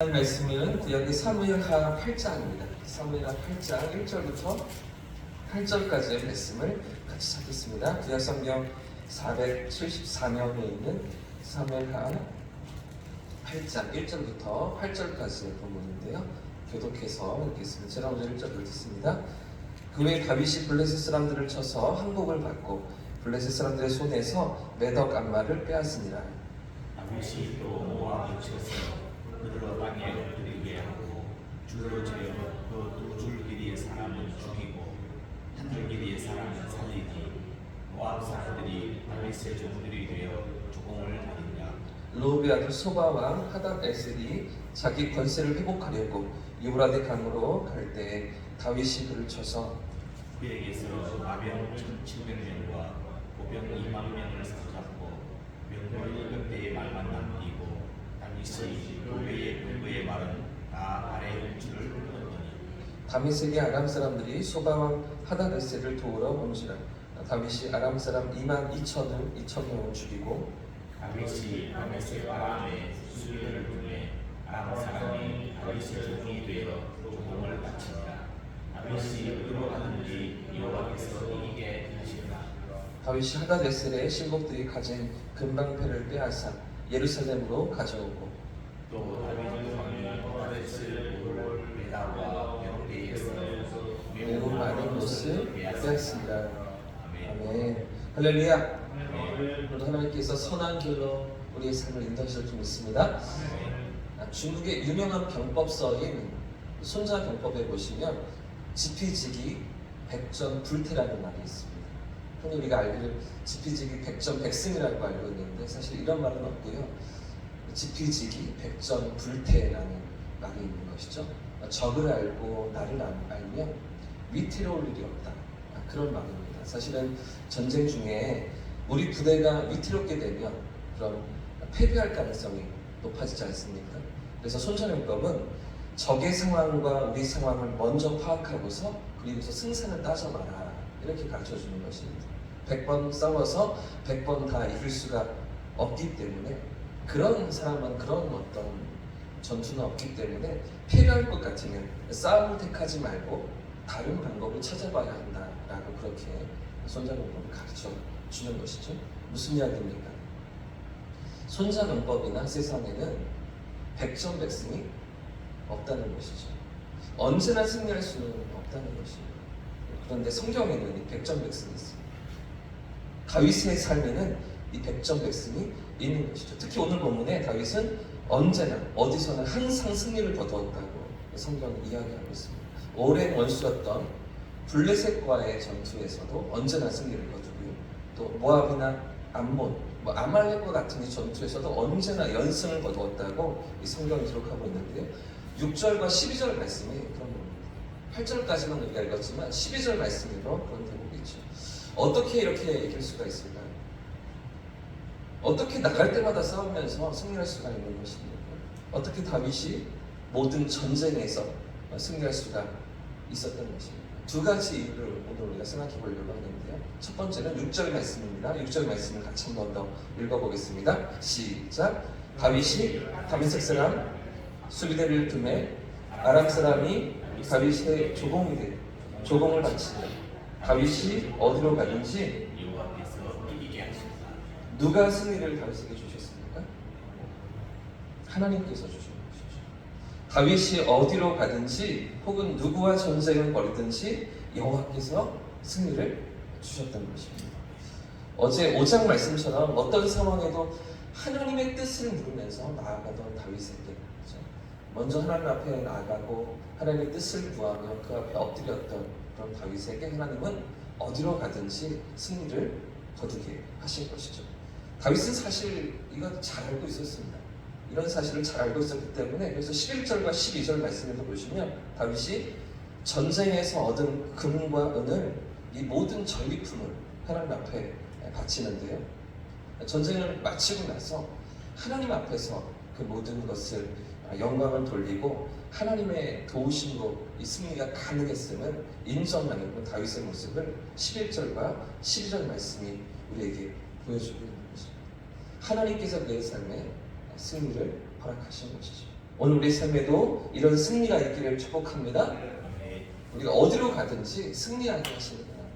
말씀은 구약의 사무엘하 8장입니다. 사무엘하 8장 1절부터 8절까지의 말씀을 같이 찾겠습니다. 구약 성경 474면에 있는 사무엘하 8장 1절부터 8절까지의 본문인데요. 교독해서 읽겠습니다. 제가 먼저 1절을 듣습니다. 그 후에 다윗이 블레셋 사람들을 쳐서 항복을 받고 블레셋 사람들의 손에서 메덕 안마를 빼앗으니라. 다윗이 또 모압을 쳐서 그들로 땅에 엎드리게 하고 줄로 재어 그 두 줄 길이의 사람을 죽이고 한 줄 길이의 사람을 살리니 모압 사람들이 다윗의 종들이 되어 주공을 다니라. 르홉의 아들 소바 왕 하닷에셀이 자기 권세를 회복하려고 유브라데 강으로 갈 때에 다윗이 그를 쳐서 그에게서 마병 1,700명과 보병 2만 명을 사로잡고 명벌 600대의 말만 남기고 다윗이 도배의 불구의 말은 다 아래의 줄을 끊었더니 다윗에게 아람 사람들이 소바 왕 하닷에셀을 도우러 온지라. 다윗이 아람 사람 22,000명을 죽이고 다윗이 다메섹 아람에 수비를 보내 아람 사람이 다윗의 종이 되어 조공을 바치니라. 다윗이 어디로 가든지 여호와께서 이기게 하시니라. 다윗이 하닷에셀의 신복들이 가진 금방패를 빼앗아 예루살렘으로 가져오고 또 다윗의 왕이 하닷에셀 돌 메다와 벽대에서 매우 많은 것을 빼앗습니다. 아멘. 아멘. 할렐루야. 오늘 하나님께서 선한 길로 우리의 삶을 인도하실 줄 믿습니다. 중국의 유명한 병법서인 손자병법에 보시면 지피지기 백전불태라는 말이 있습니다. 흔히 우리가 알기를 지피지기 백전백승이라고 알고 있는데 사실 이런 말은 없고요. 지피지기 백전불태라는 말이 있는 것이죠. 적을 알고 나를 알면 위태로울 일이 없다. 그런 말입니다. 사실은 전쟁 중에 우리 부대가 위태롭게 되면 그럼 패배할 가능성이 높아지지 않습니까? 그래서 손자병법은 적의 상황과 우리 상황을 먼저 파악하고서 그리고서 승산을 따져봐라 이렇게 가르쳐주는 것입니다. 100번 싸워서 100번 다 이길 수가 없기 때문에 그런 사람은 그런 어떤 전투는 없기 때문에 패배할 것 같으면 싸움을 택하지 말고 다른 방법을 찾아봐야 한다라고 그렇게 손자병법을 가르쳐 주는 것이죠. 무슨 이야기입니까? 손자병법이나 세상에는 백전백승이 없다는 것이죠. 언제나 승리할 수는 없다는 것입니다. 그런데 성경에는 이 백전백승이 있습니다. 다윗의 삶에는 이 백전백승이 있는 것이죠. 특히 오늘 본문에 다윗은 언제나 어디서나 항상 승리를 거두었다고 성경은 이야기하고 있습니다. 오랜 원수였던 블레셋과의 전투에서도 언제나 승리를 거두고요. 또 모압이나 암몬, 아말렉과 같은 이 전투에서도 언제나 연승을 거두었다고 이 성경이 기록하고 있는데요. 6절과 12절 말씀이 그런 겁니다. 8절까지만 우리가 읽었지만 12절 말씀으로 그런 대목이 있죠. 어떻게 이렇게 이길 수가 있을까요? 어떻게 나갈 때마다 싸우면서 승리할 수가 있는 것입니까? 어떻게 다윗이 모든 전쟁에서 승리할 수가 있었던 것입니다. 두 가지 이유를 오늘 우리가 생각해 보려고 하는데요. 첫 번째는 6절 말씀입니다. 6절 말씀을 같이 한 번 더 읽어보겠습니다. 시작. 다윗이 다메섹 사람 수비대를 tum에 아람 사람이 다윗의 조공을 바치니 다윗이 어디로 가든지 여호와께서 이기게 하시니라. 누가 승리를 다윗에게 주셨습니까? 하나님께서 주신 것이죠. 다윗이 어디로 가든지 혹은 누구와 전쟁을 벌이든지 여호와께서 승리를 주셨던 것입니다. 어제 5장 말씀처럼 어떤 상황에도 하나님의 뜻을 물으면서 나아가던 다윗에게 먼저 하나님 앞에 나아가고 하나님의 뜻을 구하며 그 앞에 엎드렸던 그런 다윗에게 하나님은 어디로 가든지 승리를 거두게 하신 것이죠. 다윗은 사실 이거 잘 알고 있었습니다. 이런 사실을 잘 알고 있었기 때문에 그래서 11절과 12절 말씀에도 보시면 다윗이 전쟁에서 얻은 금과 은을 이 모든 전리품을 하나님 앞에 바치는데요. 전쟁을 마치고 나서 하나님 앞에서 그 모든 것을 영광을 돌리고 하나님의 도우심으로 이 승리가 가능했음을 인정하는 그 다윗의 모습을 11절과 12절 말씀이 우리에게 보여주고 있는 것입니다. 하나님께서 그의 삶에 승리를 허락하신 것이죠. 오늘 우리 삶에도 이런 승리가 있기를 축복합니다. 우리가 어디로 가든지 승리하게 하시는 하나님,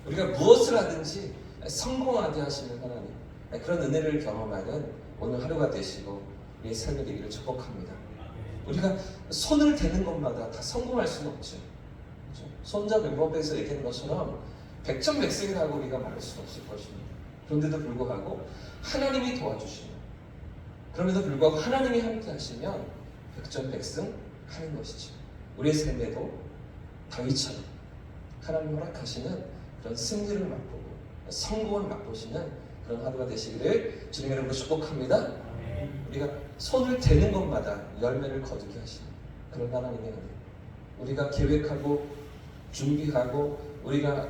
우리가 무엇을 하든지 성공하게 하시는 하나님, 그런 은혜를 경험하는 오늘 하루가 되시고 우리의 삶이 되기를 축복합니다. 우리가 손을 대는 것마다 다 성공할 수는 없죠. 그렇죠? 손자병법에서 얘기하는 것처럼 백전백승이라고 우리가 말할 수는 없을 것입니다. 그런데도 불구하고 하나님이 도와주시면, 그럼에도 불구하고 하나님이 함께 하시면 백전백승 하는 것이죠. 우리의 삶에도 다윗처럼 하나님 허락하시는 그런 승리를 맛보고 성공을 맛보시는 그런 하루가 되시기를 주님의 이름으로 축복합니다. 우리가 손을 대는 것마다 열매를 거두게 하시는 그런 하나님의 은혜, 우리가 계획하고 준비하고 우리가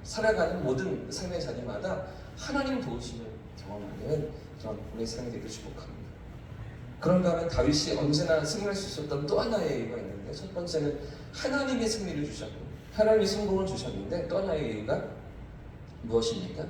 살아가는 모든 삶의 자리마다 하나님 도우심을 경험하는 그런 우리의 삶이 되기를 축복합니다. 그런가 하면 다윗이 언제나 승리할 수 있었던 또 하나의 이유가 있는데, 첫 번째는 하나님이 승리를 주셨고 하나님이 성공을 주셨는데, 또 하나의 이유가 무엇입니까?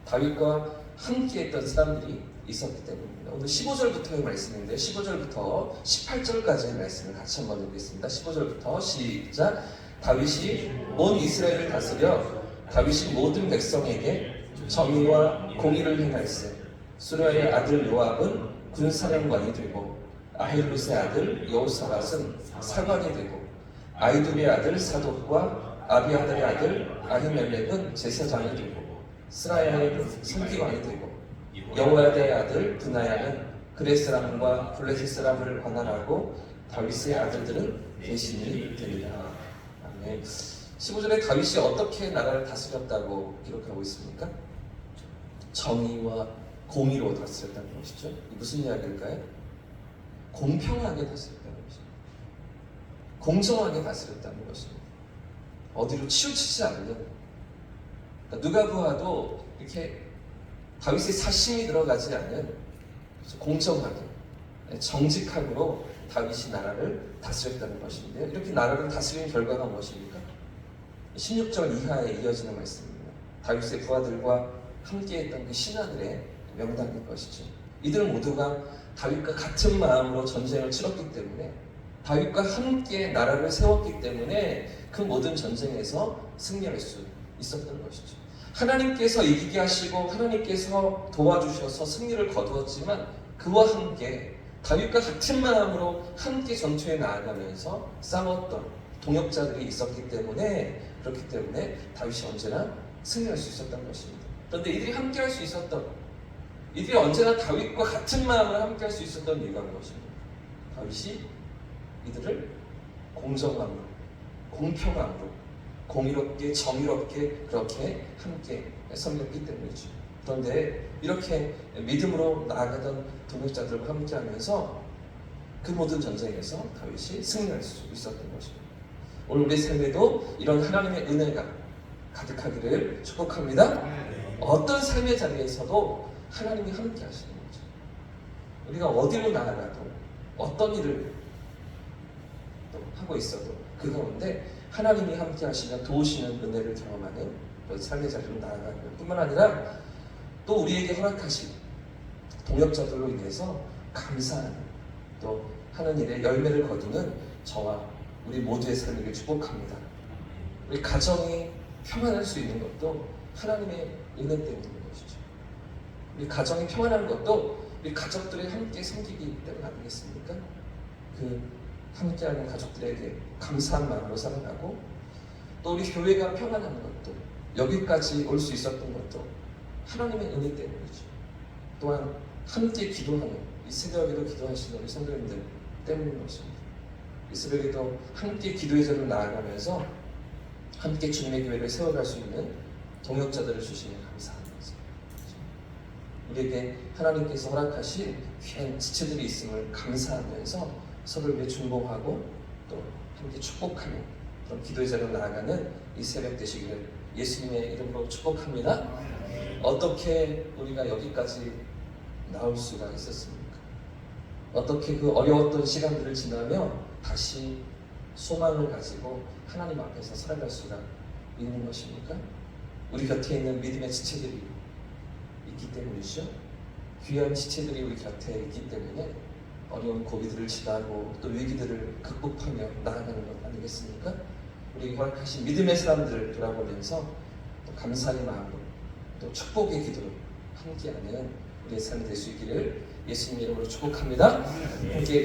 다윗과 함께했던 사람들이 있었기 때문입니다. 오늘 15절부터의 말씀인데 15절부터 18절까지의 말씀을 같이 한번 읽겠습니다. 15절부터 시작. 다윗이 온 이스라엘을 다스려 다윗이 모든 백성에게 정의와 공의를 행할세. 수르야의 아들 요압은 군사령관이 되고 아힐룻의 아들 여호사밧은 사관이 되고 아이두의 아들 사독과 아비아달의 아들 아히멜렉은 제사장이 되고 스라야의 선기관이 되고 여호야다의 아들 브나야는 그렛 사람과 블레셋 사람을 관할하고 다윗의 아들들은 대신이 되리라. 아멘. 15절에 다윗이 어떻게 나라를 다스렸다고 기록하고 있습니까? 정의와 공의로 다스렸다는 것이죠. 무슨 이야기일까요? 공평하게 다스렸다는 것입니다. 공정하게 다스렸다는 것입니다. 어디로 치우치지 않는, 그러니까 누가 보아도 이렇게 다윗의 사심이 들어가지 않는 공정하게 정직함으로 다윗이 나라를 다스렸다는 것인데, 이렇게 나라를 다스리는 결과가 무엇입니까? 16절 이하에 이어지는 말씀입니다. 다윗의 부하들과 함께했던 그 신하들의 명단일 것이죠. 이들 모두가 다윗과 같은 마음으로 전쟁을 치렀기 때문에, 다윗과 함께 나라를 세웠기 때문에 그 모든 전쟁에서 승리할 수 있었던 것이죠. 하나님께서 이기게 하시고 하나님께서 도와주셔서 승리를 거두었지만, 그와 함께 다윗과 같은 마음으로 함께 전투에 나아가면서 싸웠던 동역자들이 있었기 때문에, 그렇기 때문에 다윗이 언제나 승리할 수 있었던 것입니다. 그런데 이들이 함께 할 수 있었던, 이들이 언제나 다윗과 같은 마음으로 함께 할 수 있었던 이유가 무엇입니까? 다윗이 이들을 공정함으로, 공평함으로, 공의롭게, 정의롭게 그렇게 함께 섬겼기 때문이죠. 그런데 이렇게 믿음으로 나아가던 동역자들과 함께하면서 그 모든 전쟁에서 다윗이 승리할 수 있었던 것입니다. 오늘 우리 삶에도 이런 하나님의 은혜가 가득하기를 축복합니다. 어떤 삶의 자리에서도 하나님이 함께 하시는 거죠. 우리가 어디로 나아가도 어떤 일을 또 하고 있어도 그 가운데 하나님이 함께 하시며 도우시는 은혜를 경험하는 그런 삶의 자리로 나아가는 것 뿐만 아니라, 또 우리에게 허락하신 동역자들로 인해서 감사하는, 또 하는 일에 열매를 거두는 저와 우리 모두의 삶을 축복합니다. 우리 가정이 평안할 수 있는 것도 하나님의 은혜 때문인 것이죠. 우리 가정이 평안한 것도 우리 가족들이 함께 섬기기 때문 아니겠습니까? 그 함께하는 가족들에게 감사한 마음으로 살아가고, 또 우리 교회가 평안한 것도, 여기까지 올 수 있었던 것도 하나님의 은혜 때문이죠. 또한 함께 기도하는, 이 새벽에도 기도하시는 우리 성도님들 때문인 것입니다. 이 새벽에도 함께 기도의 자리로 나아가면서 함께 주님의 교회를 세워갈 수 있는 동역자들을 주시니 감사한 것입니다. 우리에게 하나님께서 허락하신 귀한 지체들이 있음을 감사하면서 서로를 위해 중보하고 또 함께 축복하는 그런 기도의 자리로 나아가는 이 새벽 되시기를 예수님의 이름으로 축복합니다. 어떻게 우리가 여기까지 나올 수가 있었습니까? 어떻게 그 어려웠던 시간들을 지나며 다시 소망을 가지고 하나님 앞에서 살아갈 수가 있는 것입니까? 우리 곁에 있는 믿음의 지체들이 있기 때문이죠. 귀한 지체들이 우리 곁에 있기 때문에 어려운 고비들을 지나고 또 위기들을 극복하며 나아가는 것 아니겠습니까? 우리 허락하신 믿음의 사람들을 돌아보면서 또 감사의 마음으로 또 축복의 기도로 함께하는 우리의 삶이 될 수 있기를 예수님 이름으로 축복합니다. 함께